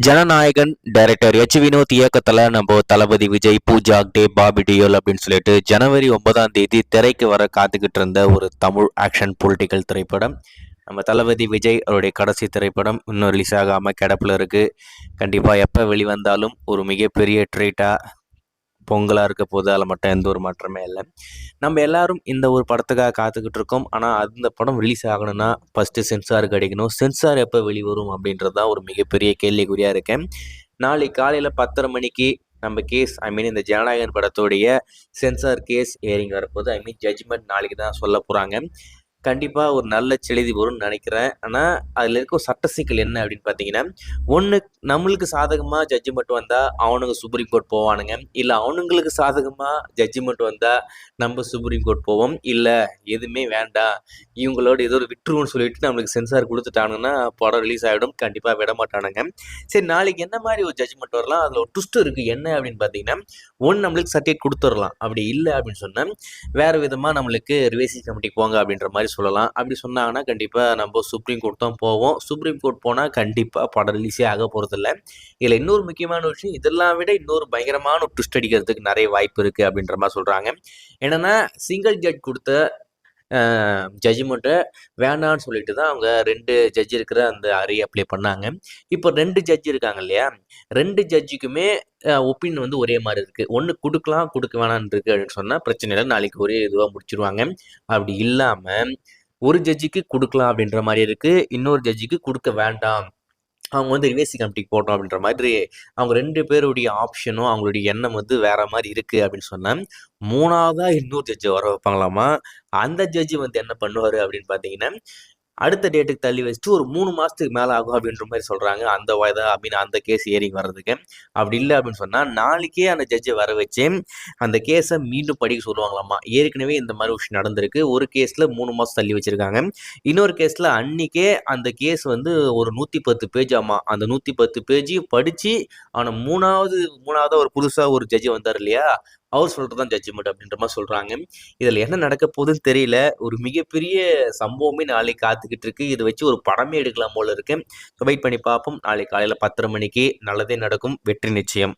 Jananayagan director Vinod இயக்கத்தில் நம்ம தளபதி விஜய், பூஜா டே, Bobby Deol அப்படின்னு சொல்லிட்டு ஜனவரி 9ஆம் தேதி திரைக்கு வர காத்துக்கிட்டு இருந்த ஒரு தமிழ் ஆக்ஷன் பொலிட்டிக்கல் திரைப்படம். நம்ம தளபதி விஜய் அவருடைய கடைசி திரைப்படம் இன்னும் ரிலீஸ் ஆகாமல் கிடப்பில் இருக்குது. கண்டிப்பாக எப்போ வெளிவந்தாலும் ஒரு மிகப்பெரிய ட்ரீட்டாக பொங்கலாக இருக்க போது, அதில் மட்டும் எந்த ஒரு மாற்றமே இல்லை. நம்ம எல்லாரும் இந்த ஒரு படத்துக்காக காத்துக்கிட்டு இருக்கோம். ஆனால் அந்த படம் ரிலீஸ் ஆகணும்னா ஃபஸ்ட்டு சென்சார் கிடைக்கணும். சென்சார் எப்போ வெளிவரும் அப்படின்றது தான் ஒரு மிகப்பெரிய கேள்விக்குறியாக இருக்கேன். நாளைக்கு காலையில் 10:30 மணிக்கு நம்ம கேஸ் இந்த ஜனநாயகன் படத்துடைய சென்சார் கேஸ் ஏறிங் வரப்போது. ஜட்ஜ்மெண்ட் நாளைக்கு தான் சொல்ல போகிறாங்க. கண்டிப்பாக ஒரு நல்ல செய்தி வரும்னு நினைக்கிறேன். ஆனால் அதில் இருக்க சட்ட சிக்கல் என்ன அப்படின்னு பார்த்தீங்கன்னா, ஒன்று நம்மளுக்கு சாதகமாக ஜட்ஜ்மெண்ட் வந்தால் அவனுங்க சுப்ரீம் கோர்ட் போவானுங்க. இல்லை அவனுங்களுக்கு சாதகமாக ஜட்ஜ்மெண்ட் வந்தால் நம்ம சுப்ரீம் கோர்ட் போவோம். இல்லை எதுவுமே வேண்டாம், இவங்களோட ஏதோ ஒரு விட்டுருவோன்னு சொல்லிட்டு நம்மளுக்கு சென்சார் கொடுத்துட்டானுங்கன்னா படம் ரிலீஸ் ஆகிடும். கண்டிப்பாக விட மாட்டானுங்க. சரி, நாளைக்கு என்ன மாதிரி ஒரு ஜட்ஜ்மெண்ட் வரலாம்? அதில் ஒரு ட்விஸ்ட் இருக்குது. என்ன அப்படின்னு பார்த்தீங்கன்னா, ஒன்று நம்மளுக்கு சர்டிஃபிகேட் கொடுத்துடலாம். அப்படி இல்லை அப்படின்னு சொன்னால் வேறு விதமாக நம்மளுக்கு ரிவைசிங் கமிட்டிக்கு போங்க அப்படின்ற மாதிரி சொல்லலாம். அப்படி சொன்னாங்கன்னா கண்டிப்பாக நம்ம சுப்ரீம் கோர்ட் தான் போவோம். சுப்ரீம் கோர்ட் போனால் கண்டிப்பாக படம் ரிலீஸே ஆக போகிறதில்ல. இதில் இன்னொரு முக்கியமான விஷயம், இதெல்லாம் விட இன்னொரு பயங்கரமான ஒரு ட்விஸ்ட் அடிக்கிறதுக்கு நிறைய வாய்ப்பு இருக்குது அப்படின்ற மாதிரி சொல்கிறாங்க. என்னென்னா, சிங்கிள் ஜட்ஜ் கொடுத்த ஜட்ஜ்மெண்ட்டை வேண்டான்னு சொல்லிட்டு தான் அவங்க 2 ஜட்ஜ் இருக்கிற அந்த அறையை அப்ளை பண்ணாங்க. இப்போ 2 ஜட்ஜ் இருக்காங்க இல்லையா, 2 ஜட்ஜுக்குமே ஒப்பீனியன் வந்து ஒரே மாதிரி இருக்குது. ஒன்று கொடுக்கலாம், கொடுக்க வேணான்னு இருக்குது அப்படின்னு சொன்னால் பிரச்சனை இல்லை, நாளைக்கு ஒரே இதுவாக முடிச்சிருவாங்க. அப்படி இல்லாமல் ஒரு ஜட்ஜுக்கு கொடுக்கலாம் அப்படின்ற மாதிரி இருக்குது, இன்னொரு ஜட்ஜுக்கு கொடுக்க வேண்டாம், அவங்க வந்து ரிவைசி கமிட்டிக்கு போட்டோம் அப்படின்ற மாதிரி அவங்க 2 பேருடைய ஆப்ஷனும் அவங்களுடைய எண்ணம் வந்து வேற மாதிரி இருக்குது அப்படின்னு சொன்னால் 3ஆவதாக இன்னொரு ஜட்ஜை வர வைப்பாங்களாமா. அந்த ஜட்ஜு வந்து என்ன பண்ணுவார் அப்படின்னு பார்த்தீங்கன்னா, அடுத்த டேட்டுக்கு தள்ளி வச்சுட்டு ஒரு 3 மாதத்துக்கு மேலே ஆகும் அப்படின்ற மாதிரி சொல்கிறாங்க. அந்த வயதா அந்த கேஸ் ஏறிங் வர்றதுக்கு. அப்படி இல்லை அப்படின்னு சொன்னால் நாளைக்கே அந்த ஜட்ஜை வர வச்சு அந்த கேஸை மீண்டும் படிக்க சொல்லுவாங்களாமா. ஏற்கனவே இந்த மாதிரி விஷயம் நடந்திருக்கு. ஒரு கேஸில் 3 மாதம் தள்ளி வச்சுருக்காங்க. இன்னொரு கேஸில் அன்றைக்கே அந்த கேஸ் வந்து ஒரு 110 பேஜ் ஆமாம். அந்த 110 பேஜையும் படித்து அவனை மூணாவது ஒரு புதுசாக ஒரு ஜட்ஜி வந்தார் இல்லையா, அவர் சொல்கிறது தான் ஜட்ஜ்மெண்ட் அப்படின்ற மாதிரி சொல்கிறாங்க. இதில் என்ன நடக்க போகுதுன்னு தெரியல. ஒரு மிகப்பெரிய சம்பவமே நாளைக்கு காத்துக்கிட்டு இருக்கு. இதை வச்சு ஒரு படமே எடுக்கலாம் போல இருக்கு. வெயிட் பண்ணி பார்ப்போம். நாளைக்கு காலையில் 10:30 மணிக்கு நல்லதே நடக்கும். வெற்றி நிச்சயம்.